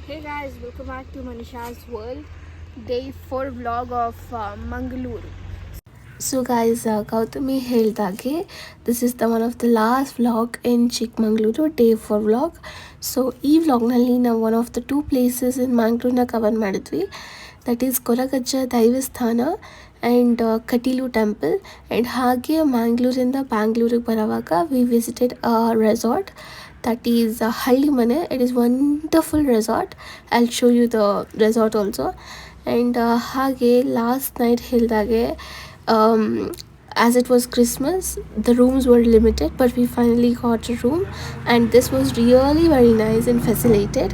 Hey guys, welcome back to Manisha's World, day 4 vlog of Mangalore. So guys, Gautami ಹೇಳ್ದಾಗೆ this is the one of the last vlog in Chikmagaluru, day 4 vlog. So ಈ ವ್ಲಾಗ್ನಲ್ಲಿ ನಾವು one of the 2 places in Mangalore cover ಮಾಡಿದ್ವಿ. That is Koragajja ದೈವಸ್ಥಾನ and Kateel temple. and ಹಾಗೆ ಮ್ಯಾಂಗ್ಳೂರಿಂದ ಬ್ಯಾಂಗ್ಳೂರಿಗೆ ಬರೋವಾಗ we visited a resort. That is Halli Mane. It is wonderful resort. I'll show you the resort also. And ಹಾಗೆ last night ಹೇಳಿದಾಗೆ as it was Christmas, the rooms were limited, but we finally got a room, and this was really very nice and facilitated.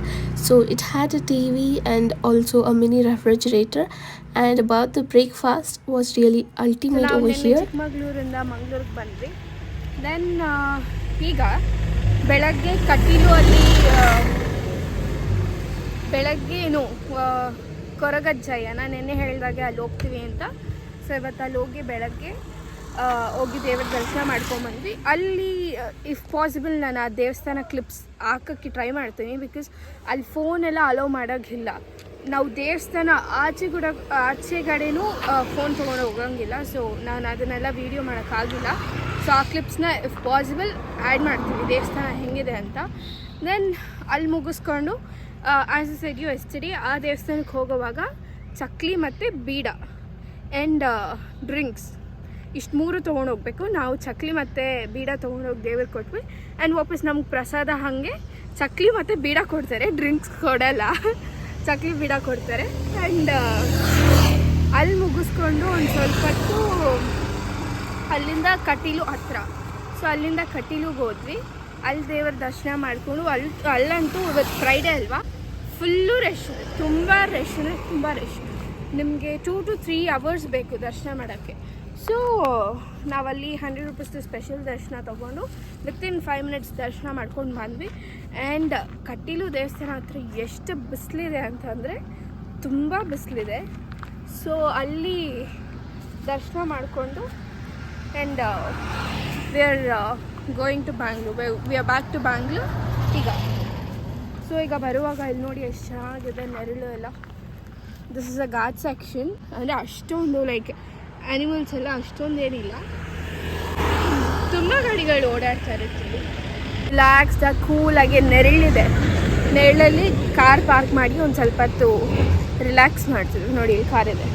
So it had a TV and also a mini refrigerator, and about the breakfast was really ultimate over here. ಚಿಕ್ಕಮಗಳೂರಿಂದ ಮಂಗಳೂರಿಗೆ ಬಂದ್ವಿ. Then ಈಗ ಬೆಳಗ್ಗೆ ಕಟೀಲು ಅಲ್ಲಿ ಬೆಳಗ್ಗೆ ಕೊರಗಜ್ಜಯ್ಯ ನಾನು ನೆನ್ನೆ ಹೇಳಿದಾಗೆ ಅಲ್ಲಿ ಹೋಗ್ತೀವಿ ಅಂತ. ಸೊ ಇವತ್ತು ಅಲ್ಲಿ ಹೋಗಿ ಬೆಳಗ್ಗೆ ಹೋಗಿ ದೇವರ ದರ್ಶನ ಮಾಡ್ಕೊಂಬಂದ್ವಿ. ಅಲ್ಲಿ ಇಫ್ ಪಾಸಿಬಲ್ ನಾನು ಆ ದೇವಸ್ಥಾನ ಕ್ಲಿಪ್ಸ್ ಹಾಕೋಕ್ಕೆ ಟ್ರೈ ಮಾಡ್ತೀನಿ, ಬಿಕಾಸ್ ಅಲ್ಲಿ ಫೋನೆಲ್ಲ ಅಲೋ ಮಾಡೋಕ್ಕಿಲ್ಲ. ನಾವು ದೇವಸ್ಥಾನ ಆಚೆಗಡೆನೂ ಫೋನ್ ತೊಗೊಂಡು ಹೋಗೋಂಗಿಲ್ಲ. ಸೊ ನಾನು ಅದನ್ನೆಲ್ಲ ವೀಡಿಯೋ ಮಾಡೋಕ್ಕಾಗಿಲ್ಲ. ಸೊ ಆ ಕ್ಲಿಪ್ಸ್ನ ಇಫ್ ಪಾಸಿಬಲ್ ಆ್ಯಡ್ ಮಾಡ್ತೀವಿ ದೇವಸ್ಥಾನ ಹೆಂಗಿದೆ ಅಂತ. ದೆನ್ ಅಲ್ಲಿ ಮುಗಿಸ್ಕೊಂಡು as I said yesterday ಆ ದೇವಸ್ಥಾನಕ್ಕೆ ಹೋಗೋವಾಗ ಚಕ್ಲಿ ಮತ್ತು ಬೀಡ ಆ್ಯಂಡ್ ಡ್ರಿಂಕ್ಸ್ ಇಷ್ಟು ಮೂರು ತೊಗೊಂಡೋಗ್ಬೇಕು. ನಾವು ಚಕ್ಲಿ ಮತ್ತು ಬೀಡ ತೊಗೊಂಡೋಗಿ ದೇವ್ರಿಗೆ ಕೊಟ್ವಿ. ಆ್ಯಂಡ್ ವಾಪಸ್ ನಮ್ಗೆ ಪ್ರಸಾದ ಹಾಗೆ ಚಕ್ಲಿ ಮತ್ತು ಬೀಡ ಕೊಡ್ತಾರೆ, ಡ್ರಿಂಕ್ಸ್ ಕೊಡಲ್ಲ. ಚಕ್ಲಿ ಬೀಡ ಕೊಡ್ತಾರೆ. ಆ್ಯಂಡ್ ಅಲ್ಲಿ ಮುಗಿಸ್ಕೊಂಡು ಒಂದು ಸ್ವಲ್ಪ ಹೊತ್ತು ಅಲ್ಲಿಂದ ಕಟೀಲು ಹತ್ರ. ಸೊ ಅಲ್ಲಿಂದ ಕಟೀಲಿಗೆ ಹೋದ್ವಿ. ಅಲ್ಲಿ ದೇವರ ದರ್ಶನ ಮಾಡಿಕೊಂಡು ಅಲ್ಲಂತೂ ಇವತ್ತು ಫ್ರೈಡೇ ಅಲ್ವಾ, ಫುಲ್ಲು ರಶ್ ಇದೆ, ತುಂಬ ರಶ್. ನಿಮಗೆ 2 to 3 hours ಬೇಕು ದರ್ಶನ ಮಾಡೋಕ್ಕೆ. ಸೊ ನಾವಲ್ಲಿ 100 ರೂಪೀಸ್ದು ಸ್ಪೆಷಲ್ ದರ್ಶನ ತೊಗೊಂಡು ವಿತಿನ್ 5 minutes ದರ್ಶನ ಮಾಡ್ಕೊಂಡು ಬಂದ್ವಿ. ಆ್ಯಂಡ್ ಕಟೀಲು ದೇವಸ್ಥಾನ ಹತ್ರ ಎಷ್ಟು ಬಿಸಿಲಿದೆ ಅಂತಂದರೆ ತುಂಬ ಬಿಸಿಲಿದೆ. ಸೊ ಅಲ್ಲಿ ದರ್ಶನ ಮಾಡಿಕೊಂಡು and we are going to Bangalore. We are back to Bangalore ಈಗ. ಸೊ ಈಗ ಬರುವಾಗ ಇಲ್ಲಿ ನೋಡಿ ಎಷ್ಟು ಚೆನ್ನಾಗಿದೆ ನೆರಳು ಎಲ್ಲ. This is a ghat section. ಅಂದರೆ ಅಷ್ಟೊಂದು ಲೈಕ್ ಆ್ಯನಿಮಲ್ಸ್ ಎಲ್ಲ ಅಷ್ಟೊಂದೇನಿಲ್ಲ, ತುಂಬ ಗಾಡಿಗಳು ಓಡಾಡ್ತಾ ಇರ್ತೀವಿ. ರಿಲ್ಯಾಕ್ಸ್ಡಾಗಿ ಕೂಲಾಗಿ ನೆರಳಿದೆ. ನೆರಳಲ್ಲಿ ಕಾರ್ ಪಾರ್ಕ್ ಮಾಡಿ ಒಂದು ಸ್ವಲ್ಪ ಹೊತ್ತು ರಿಲ್ಯಾಕ್ಸ್ ಮಾಡ್ತಿದ್ವಿ. ನೋಡಿ ಕಾರಿದೆ,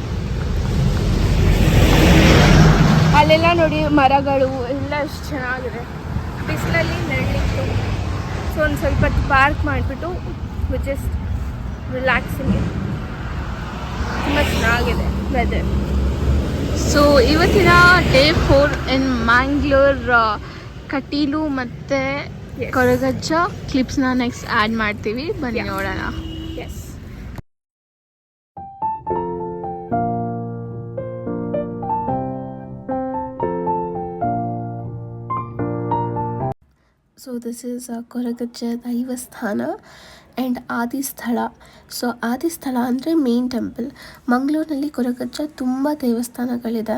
ಅಲ್ಲೆಲ್ಲ ನೋಡಿ ಮರಗಳು ಎಲ್ಲ ಎಷ್ಟು ಚೆನ್ನಾಗಿದೆ. ಬಿಸಿಲಲ್ಲಿ ನೆರಳಿತ್ತು. ಸೊ ಒಂದು ಸ್ವಲ್ಪ ಹೊತ್ತು ಪಾರ್ಕ್ ಮಾಡಿಬಿಟ್ಟು ಜಸ್ಟ್ ರಿಲ್ಯಾಕ್ಸಿಂಗ್. ತುಂಬ ಚೆನ್ನಾಗಿದೆ ವೆದರ್. ಸೊ ಇವತ್ತಿನ ಡೇ 4 ಇನ್ ಮ್ಯಾಂಗ್ಳೂರ್ ಕಟೀಲು ಮತ್ತು ಕೊರಗಜ್ಜ ಕ್ಲಿಪ್ಸ್ನ ನೆಕ್ಸ್ಟ್ ಆ್ಯಡ್ ಮಾಡ್ತೀವಿ, ಬನ್ನಿ ನೋಡೋಣ. Yes. So this is Koragajja ದೈವಸ್ಥಾನ ಆ್ಯಂಡ್ ಆದಿಸ್ಥಳ. ಸೊ ಆದಿಸ್ಥಳ ಅಂದರೆ ಮೇನ್ ಟೆಂಪಲ್. ಮಂಗಳೂರಿನಲ್ಲಿ ಕೊರಗಜ್ಜ ತುಂಬ ದೇವಸ್ಥಾನಗಳಿದೆ,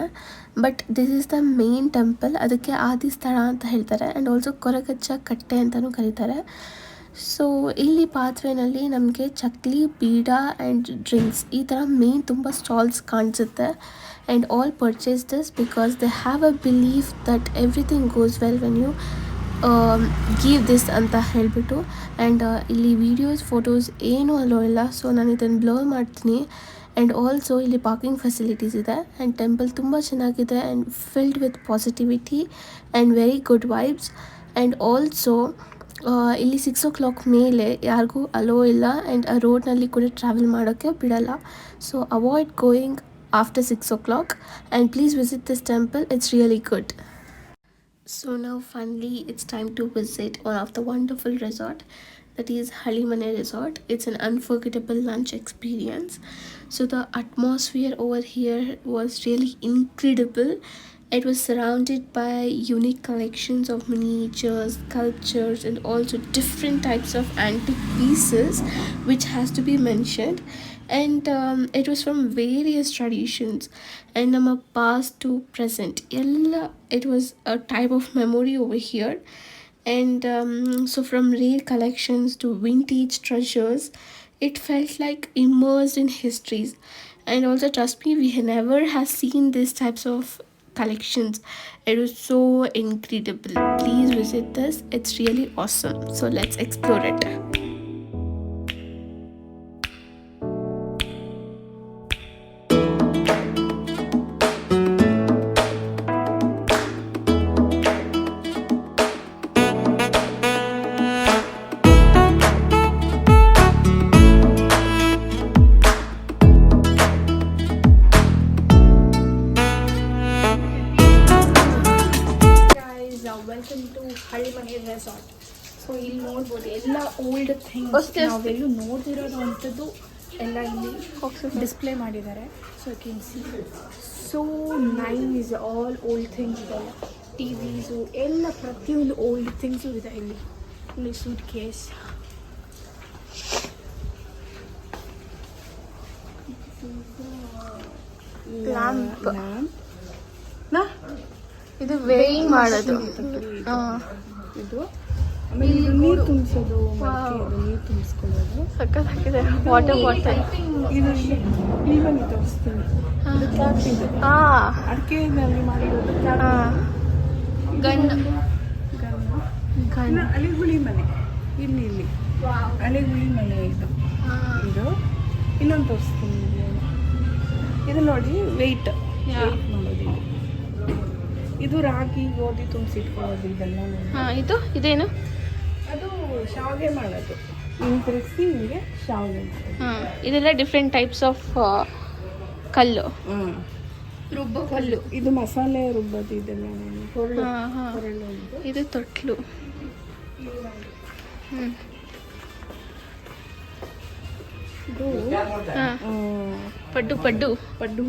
but this is the main temple. ಅದಕ್ಕೆ ಆದಿಸ್ಥಳ ಅಂತ ಹೇಳ್ತಾರೆ. ಆ್ಯಂಡ್ ಆಲ್ಸೋ ಕೊರಗಜ್ಜ ಕಟ್ಟೆ ಅಂತಲೂ ಕರೀತಾರೆ. ಸೊ ಇಲ್ಲಿ ಪಾತ್ವೆನಲ್ಲಿ ನಮಗೆ ಚಕ್ಲಿ, ಬೀಡ ಆ್ಯಂಡ್ ಡ್ರಿಂಕ್ಸ್ ಈ ಥರ ಮೇನ್ ತುಂಬ ಸ್ಟಾಲ್ಸ್ ಕಾಣಿಸುತ್ತೆ. And all purchase this because they have a belief that everything goes well when you give this ಅಂತ ಹೇಳಿಬಿಟ್ಟು. ಆ್ಯಂಡ್ ಇಲ್ಲಿ ವೀಡಿಯೋಸ್ ಫೋಟೋಸ್ ಏನೂ ಅಲೋ ಇಲ್ಲ. ಸೊ ನಾನು ಇದನ್ನು ಬ್ಲರ್ ಮಾಡ್ತೀನಿ. ಆ್ಯಂಡ್ ಆಲ್ಸೋ ಇಲ್ಲಿ ಪಾರ್ಕಿಂಗ್ ಫೆಸಿಲಿಟೀಸ್ ಇದೆ. ಆ್ಯಂಡ್ ಟೆಂಪಲ್ ತುಂಬ ಚೆನ್ನಾಗಿದೆ and filled with positivity and very good vibes. And also ಇಲ್ಲಿ 6 o'clock ಮೇಲೆ ಯಾರಿಗೂ ಅಲೋ ಇಲ್ಲ. ಆ್ಯಂಡ್ ಆ ರೋಡ್ನಲ್ಲಿ ಕೂಡ ಟ್ರಾವೆಲ್ ಮಾಡೋಕ್ಕೆ ಬಿಡಲ್ಲ. So avoid going after 6 o'clock and please visit this temple. It's really good. So now finally it's time to visit one of the wonderful resort, that is Halli Mane Resort. It's an unforgettable lunch experience. So the atmosphere over here was really incredible. It was surrounded by unique collections of miniatures, sculptures and also different types of antique pieces, which has to be mentioned. And it was from various traditions and ನಮ್ಮ past to present. It was a type of memory over here. And so from rare collections to vintage treasures, it felt like immersed in histories. And also, trust me, we never have seen these types of collections. It was so incredible. Please visit this, it's really awesome. So let's explore it. Welcome to Hallimane resort. So ಇಲ್ಲಿ ನೋಡ್ಬೋದು ಎಲ್ಲ old things ನಾವೆಲ್ಲೂ ನೋಡ್ತಿರೋದು ಅಂಥದ್ದು ಎಲ್ಲ ಇಲ್ಲಿ display ಮಾಡಿದ್ದಾರೆ. So you can see so nice, all old things ಇದೆಲ್ಲ, TVs ಎಲ್ಲ ಪ್ರತಿಯೊಂದು ಓಲ್ಡ್ ಥಿಂಗ್ಸು ಇದೆ ಇಲ್ಲಿ. ಇಲ್ಲಿ ಸೂಟ್ ಕೇಸ್, ಲ್ಯಾಂಪ್ ಇದು ವೇಯಿಂಗ್ ಮಾಡೋದು. ಇದು ಆಮೇಲೆ ನೀರು ತುಂಬಿಸೋದು, ನೀರು ತುಂಬಿಸ್ಕೊಳ್ಳೋದು. ಸಕ್ಕತ್ತಾಗಿದೆ. ವಾಟರ್ ಬಾಟಲ್ ಇದು ಇಲ್ಲಿ ಬನ್ನಿ ತೋರಿಸ್ತೀನಿ. ಇದು ಕ್ಯಾಪ್ ಇದೆ, ಅಡಿಕೆನಲ್ಲಿ ಮಾಡಿರೋದು ಕ್ಯಾಪ್. ಗನ್ ಅಲೆಗುಳಿ ಮನೆ, ಇಲ್ಲಿ ಅಲೆಗುಳಿ ಮನೆ ಇದು. ಇದು ಇನ್ನೊಂದು ತೋರಿಸ್ತೀನಿ. ಇದು ನೋಡಿ ವೆಯ್ಟ್ ಮಾಡೋದು. ಇದು ರಾಗಿ ಗೋಧಿ ತುಂಬಿಸಿಟ್ಕೊಳ್ಳೋದು ಇದೆಲ್ಲ. ಇದೇನು? ಅದು ಶಾವಿಗೆ ಮಾಡೋದು. ಹಿಂಗೆ ತಿರುಗಿಸಿ ಹಿಂಗೆ ಶಾವಿಗೆ. ಇದೆಲ್ಲ ಡಿಫ್ರೆಂಟ್ ಟೈಪ್ಸ್ ಆಫ್ ಕಲ್ಲು, ರುಬ್ಬ ಕಲ್ಲು. ಇದು ಮಸಾಲೆ ರುಬ್ಬೋದು ಇದೆಲ್ಲ. ಇದು ತೊಟ್ಲು. ಇದು ಪಡ್ಡು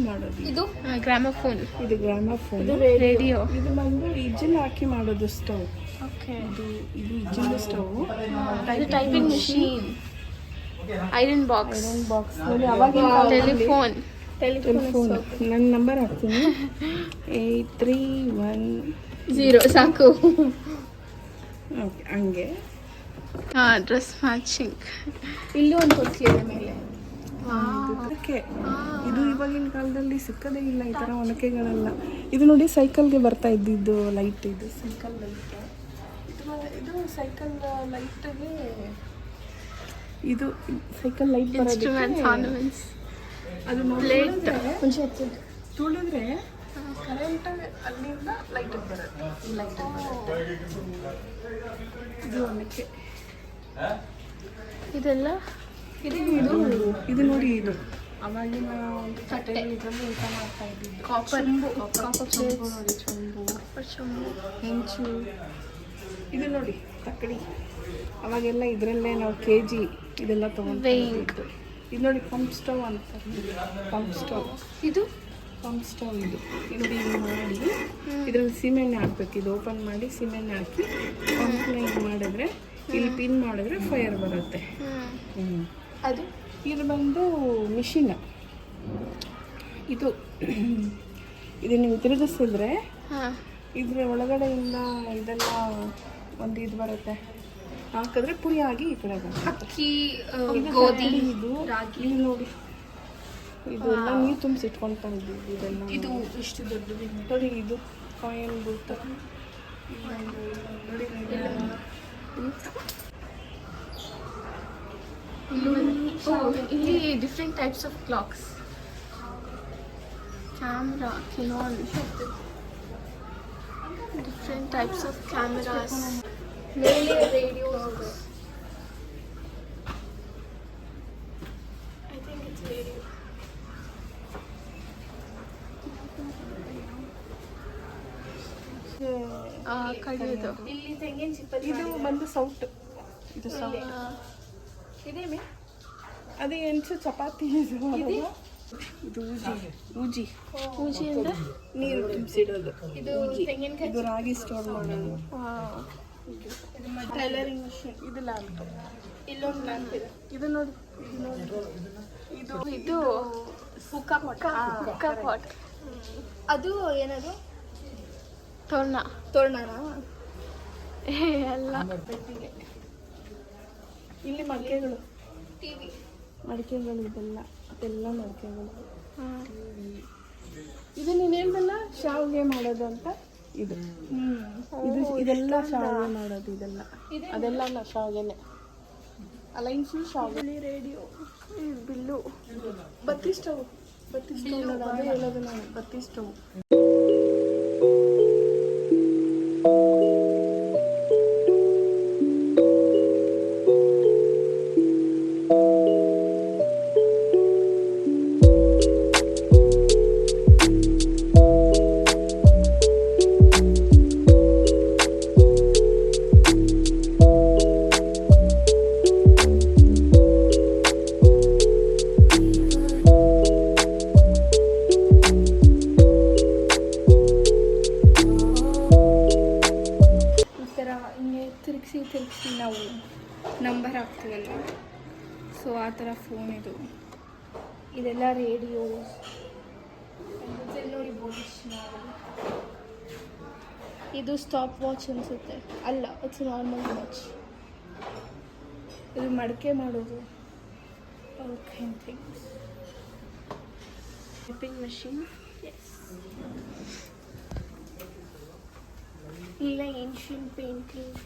ಮಾಡೋದು. ಇದು ಗ್ರಾಮಫೋನ್. ಇದು ಗ್ರಾಮಫೋನ್. ಇದು ರೇಡಿಯೋ. ಇದು ಬಂದು ಇಜ್ಜಿಲ್ ಹಾಕಿ ಮಾಡೋದು ಸ್ಟವ್. ಇದು ಇಜ್ಜಿಲ್ ಸ್ಟವ್. ಇದು typing machine. Iron box. Telephone. ನನ್ನ ನಂಬರ್ ಹಾಕ್ತೀನಿ, 8310 ಸಾಕು. ಓಕೆ, ಹಂಗೆ. Dress matching. ಇಲ್ಲೂ ಒಂದು ಕೊಟ್ಟಿದೆ ಮೇಲೆ. ಅದಕ್ಕೆ ಇದು ಇವಾಗಿನ ಕಾಲದಲ್ಲಿ ಸಿಕ್ಕದೇ ಇಲ್ಲ ಈ ಥರ ಒನಕೆಗಳೆಲ್ಲ. ಇದು ನೋಡಿ ಸೈಕಲ್ಗೆ ಬರ್ತಾ ಇದ್ದಿದ್ದು ಲೈಟ್. ಇದು ಸೈಕಲ್ ಲೈಟ್. ಇದು ಸೈಕಲ್ ಲೈಟ್ಗೆ, ಇದು ಸೈಕಲ್ ಲೈಟ್ ಬರೋದು. ಅದು ತುಳಿದ್ರೆ ಕರೆಂಟ್ ಅಲ್ಲಿಂದ ಲೈಟಿಗೆ ಬರುತ್ತೆ. ಇದು ಒನಕೆ. ಇದೆಲ್ಲ ಇದು ನೋಡಿ, ಇದು ಅವಾಗಿನ ಒಂದು ತಟ್ಟೆಯಲ್ಲಿ ಇದರಲ್ಲಿ ಊಟ ಮಾಡ್ತಾ ಇದ್ದಿದ್ದು. ಚೊಂಬು, ಹೆಂಚು. ಇದು ನೋಡಿ ತಕ್ಕಡಿ. ಅವಾಗೆಲ್ಲ ಇದರಲ್ಲೇ ನಾವು KG ಇದೆಲ್ಲ ತೊಗೊಂಡು. ಇದು ನೋಡಿ ಪಂಪ್ ಸ್ಟವ್ ಅಂತ. ಪಂಪ್ ಸ್ಟವ್ ಇದು ಇಲ್ಲಿ ಮಾಡಿ ಇದರಲ್ಲಿ ಸೀಮೆಣ್ಣೆ ಹಾಕ್ಬೇಕು. ಇದು ಓಪನ್ ಮಾಡಿ ಸೀಮೆಣ್ಣೆ ಹಾಕಿ ಪಂಪ್ನ ಇದು ಮಾಡಿದ್ರೆ, ಇಲ್ಲಿ ಪಿನ್ ಮಾಡಿದ್ರೆ ಫೈರ್ ಬರುತ್ತೆ. ಇದು ಬಂದು ಮಿಷಿನ್. ಇದು ನೀವು ತಿರುಗಿಸಿದ್ರೆ ಇದ್ರ ಒಳಗಡೆಯಿಂದ ಇದೆಲ್ಲ ಒಂದು ಇದು ಬರುತ್ತೆ. ಹಾಕಿದ್ರೆ ಪುರಿ ಆಗಿ ಈ ಕಡೆ ಬರುತ್ತೆ. ಅಕ್ಕಿ, ಗೋಧಿ, ಇದು ರಾಗಿ. ಇಲ್ಲಿ ನೋಡಿ, ಇದೆಲ್ಲ ನೀರು ತುಂಬಿಸಿಟ್ಕೊಳ್ತಾ ಇದ್ದೀವಿ. ಇದೆಲ್ಲ ಇದು ಇಷ್ಟು ದೊಡ್ಡದು ನೋಡಿ. ಇದು ಕಾಯಿನ್ ಬೂತ್ ನೋಡಿ. ಇಲ್ಲಿ different types of clocks. Camera, Canon, different types of cameras. ಮೇಲೆ radio. I think it's radio. ಕಡಿಯೋದು. ಇಲ್ಲಿ ತೆಂಗಿನ ಚಿಪ್ಪಲ್ಲಿ. ಇದು ಬಂದು ಸೌಟ್. ಇದು ಸೌಟ್. ಇದೇಮಿ ಅದೇ ಎಂಚು ಚಪಾತಿ. ಇದು ಊಜಿ ಅಂದ್ರೆ ನೀರು ತುಂಬಿಸಿಡೋದು. ಇದು ತೆಂಗಿನಕಾಯಿ. ಇದು ರಾಗಿ ಸ್ಟೋರ್ ಮಾಡೋದು. Tailoring machine. ಇದು ಲ್ಯಾಂಪ್. ಇಲ್ಲೊಂದು ಲ್ಯಾಂಪ್ ಇದೆ. ಇದು ನೋಡಿ, ಇದು ಹುಕ್ಕ ಪಾಟ್. ಅದು ಏನದು? ತೋರಣ. ಅಲ್ಲ ಇಲ್ಲಿ ಮಡಿಕೆಗಳು ಮಡಿಕೆಗಳು ಇದೆಲ್ಲ ಮಡಿಕೆಗಳು. ಇದು ನೀನೇನಲ್ಲ ಶಾವಿಗೆ ಮಾಡೋದು ಅಂತ ಇದು ಇದೆಲ್ಲ ಶಾವಿಗೆ ಮಾಡೋದು ಅದೆಲ್ಲ ಶಾವಿಗೆನೆ ಅಲೈನ್ಸ್ ಶಾವಿಗೆ. ರೇಡಿಯೋ ಬಿಲ್ಲು ಬತ್ತಿ ಸ್ಟವ್ ಅದೇ ಹೇಳೋದು ನಾನು, ಬತ್ತಿ ಸ್ಟವ್. ತಿರುಗಿಸಿ ನಾವು ನಂಬರ್ ಹಾಕ್ತೀವಲ್ಲ, ಸೊ ಆ ಥರ ಫೋನ್ ಇದೆಲ್ಲ ರೇಡಿಯೋಸ್ ನೋಡಿ. ಇದು ಸ್ಟಾಪ್ ವಾಚ್ ಅನಿಸುತ್ತೆ, ಅಲ್ಲ ಇಟ್ಸ್ ನಾರ್ಮಲ್ ವಾಚ್. ಇದು ಮಡಿಕೆ ಮಾಡೋದು, ಥಿಂಗ್ಸ್. ಟೈಪಿಂಗ್ ಮಷೀನ್, ಇಲ್ಲ ancient painting.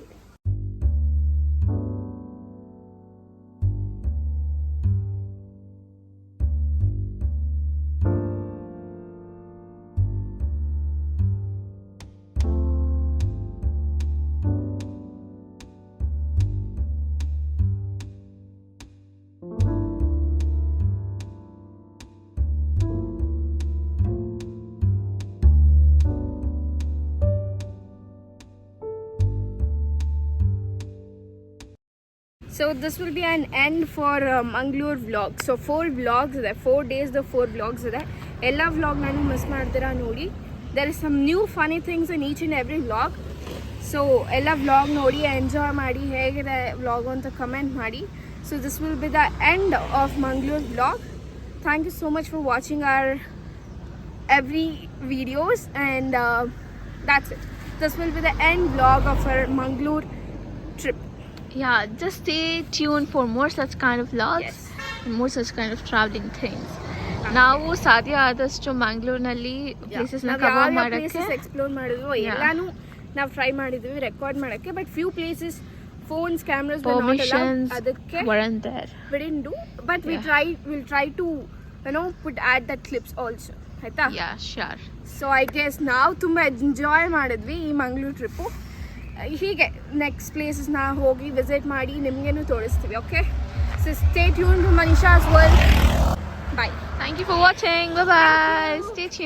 So this will be an end for Mangalore vlog. So 4 vlogs ಇದೆ, 4 days the 4 vlogs ಇದೆ. ಎಲ್ಲ vlog ನಾನು ಮಿಸ್ ಮಾಡ್ತೀರಾ ನೋಡಿ. There is some new funny things in each and every vlog. So ಎಲ್ಲ vlog ನೋಡಿ enjoy ಮಾಡಿ, ಹೇಗಿದೆ vlog ಅಂತ ಕಮೆಂಟ್ ಮಾಡಿ. So this will be the end of Mangalore vlog. Thank you so much for watching our every videos, and that's it. This will be the end vlog of our Mangalore trip. Yeah, just stay tuned for more such kind of vlogs. Yes. And more such kind of traveling things. ನಾವು ಸಾಧ್ಯ ಆದಷ್ಟು ಮಂಗಳೂರಿನಲ್ಲಿ places ನ cover ಮಾಡಕ್ಕೆ explore ಮಾಡಿದ್ವಿ, ಎಲ್ಲಾನು ನಾವು try ಮಾಡಿದ್ವಿ ರೆಕಾರ್ಡ್ ಮಾಡಕ್ಕೆ. But few places phones cameras permissions ಅದಕ್ಕೆ weren't there. we didn't do, but we'll try to add that clips also. ಆಯ್ತಾ? Yeah, sure. So I guess ನಾವು ತುಂಬ ಎಂಜಾಯ್ ಮಾಡಿದ್ವಿ ಈ ಮಂಗಳೂರು ಟ್ರಿಪ್ಪು. ಹೀಗೆ ನೆಕ್ಸ್ಟ್ ಪ್ಲೇಸಸ್ನ ಹೋಗಿ ವಿಸಿಟ್ ಮಾಡಿ ನಿಮಗೇನು ತೋರಿಸ್ತೀವಿ. Okay, so stay tune to Manisha's world. Bye. Thank you for watching. Bye bye. Stay tuned.